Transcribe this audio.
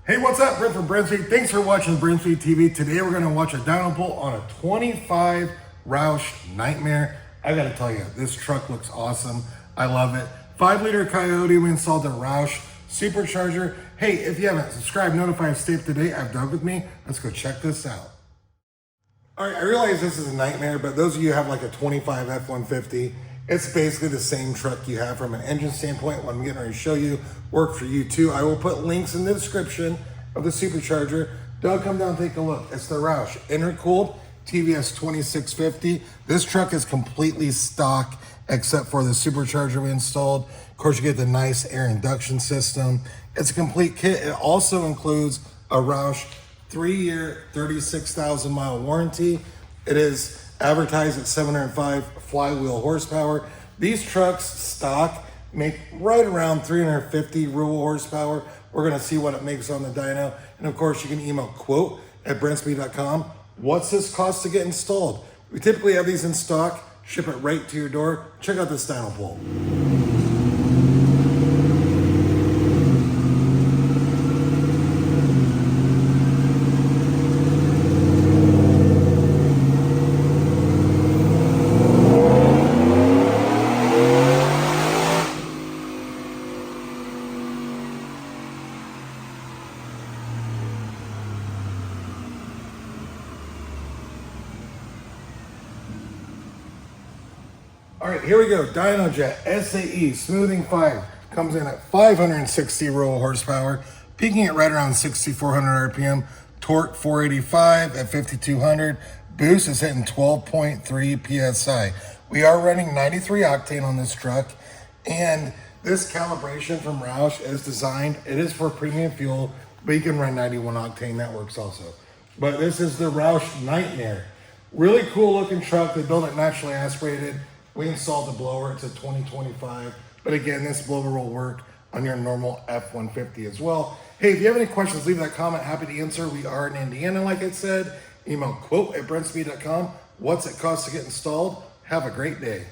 Hey, what's up? Brent from Brent Thanks for watching Brent TV. Today we're going to watch a dyno pull on a 25 Roush Nitemare. I got to tell you, this truck looks awesome. I love it. 5-liter Coyote. We installed the Roush Supercharger. Hey, if you haven't subscribed, notified, stay up to date, have dug with me. Let's go check this out. All right, I realize this is a Nitemare, but those of you who have like a 25 F150, it's basically the same truck you have from an engine standpoint. What I'm getting ready to show you work for you too. I will put links in the description of the Supercharger. Don't come down and take a look. It's the Roush intercooled TVS 2650. This truck is completely stock except for the Supercharger we installed. Of course, you get the nice air induction system. It's a complete kit. It also includes a Roush 3-year, 36,000 mile warranty. It is advertised at 705 flywheel horsepower. These trucks stock make right around 350 rural horsepower. We're gonna see what it makes on the dyno. And of course, you can email quote@brentspeed.com. What's this cost to get installed? We typically have these in stock, ship it right to your door. Check out this dyno pull. All right, here we go. DynoJet SAE Smoothing 5 comes in at 560 rural horsepower, peaking at right around 6,400 RPM. Torque 485 at 5,200. Boost is hitting 12.3 PSI. We are running 93 octane on this truck, and this calibration from Roush is designed, it is for premium fuel, but you can run 91 octane, that works also. But this is the Roush Nitemare. Really cool looking truck. They built it naturally aspirated. We installed the blower, it's a 2025. But again, this blower will work on your normal F150 as well. Hey, if you have any questions, leave that comment, happy to answer. We are in Indiana, like I said. Email quote@brentspeed.com. What's it cost to get installed? Have a great day.